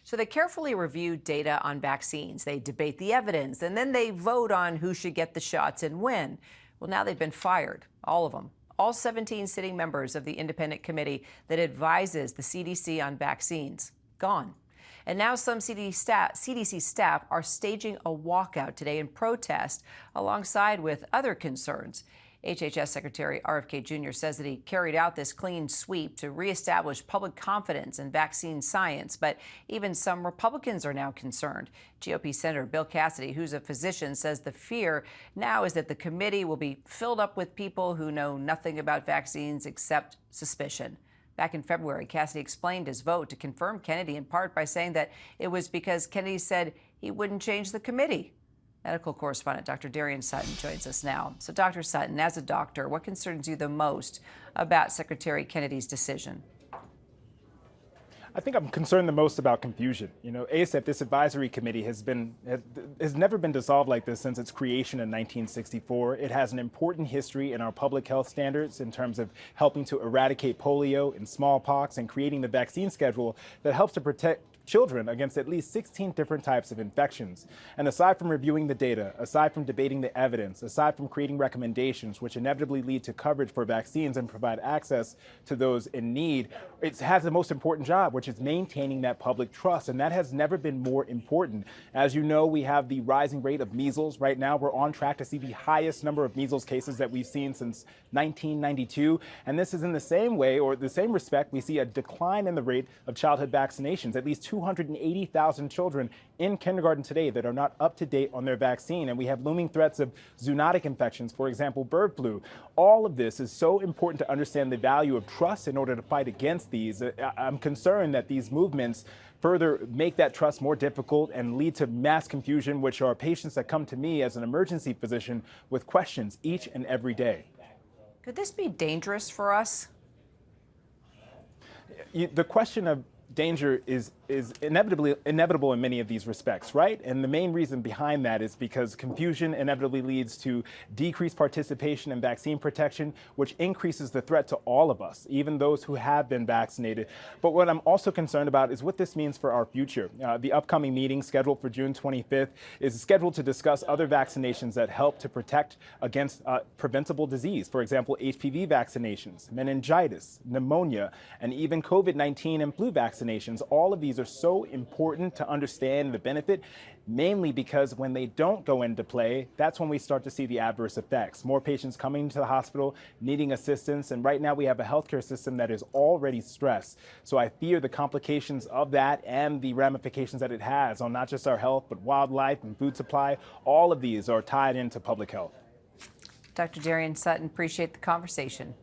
So they carefully review data on vaccines. They debate the evidence, and then they vote on who should get the shots and when. Well, now they've been fired, all of them. All 17 sitting members of the independent committee that advises the CDC on vaccines, gone. And now some CDC staff are staging a walkout today in protest alongside with other concerns. HHS Secretary RFK Jr. says that he carried out this clean sweep to reestablish public confidence in vaccine science, but even some Republicans are now concerned. GOP Senator Bill Cassidy, who's a physician, says the fear now is that the committee will be filled up with people who know nothing about vaccines except suspicion. Back in February, Cassidy explained his vote to confirm Kennedy in part by saying that it was because Kennedy said he wouldn't change the committee. Medical correspondent Dr. Darian Sutton joins us now. So, Dr. Sutton, as a doctor, what concerns you the most about Secretary Kennedy's decision? I think I'm concerned the most about confusion. ASAP, this advisory committee has never been dissolved like this since its creation in 1964. It has an important history in our public health standards in terms of helping to eradicate polio and smallpox and creating the vaccine schedule that helps to protect children against at least 16 different types of infections. And aside from reviewing the data, aside from debating the evidence, aside from creating recommendations which inevitably lead to coverage for vaccines and provide access to those in need, it has the most important job, which is maintaining that public trust. And that has never been more important. As you know, we have the rising rate of measles. Right now, we're on track to see the highest number of measles cases that we've seen since 1992. And this is in the same way, or the same respect, we see a decline in the rate of childhood vaccinations. At least 280,000 children in kindergarten today that are not up to date on their vaccine. And we have looming threats of zoonotic infections, for example, bird flu. All of this is so important to understand the value of trust in order to fight against these. I'm concerned that these movements further make that trust more difficult and lead to mass confusion, which are patients that come to me as an emergency physician with questions each and every day. Could this be dangerous for us? The question of danger is inevitable in many of these respects, right? And the main reason behind that is because confusion inevitably leads to decreased participation in vaccine protection, which increases the threat to all of us, even those who have been vaccinated. But what I'm also concerned about is what this means for our future. The upcoming meeting scheduled for June 25th is scheduled to discuss other vaccinations that help to protect against preventable disease. For example, HPV vaccinations, meningitis, pneumonia, and even COVID-19 and flu vaccinations. All of these are so important to understand the benefit, mainly because when they don't go into play, that's when we start to see the adverse effects. More patients coming to the hospital, needing assistance, and right now we have a healthcare system that is already stressed. So I fear the complications of that and the ramifications that it has on not just our health, but wildlife and food supply. All of these are tied into public health. Dr. Darian Sutton, appreciate the conversation.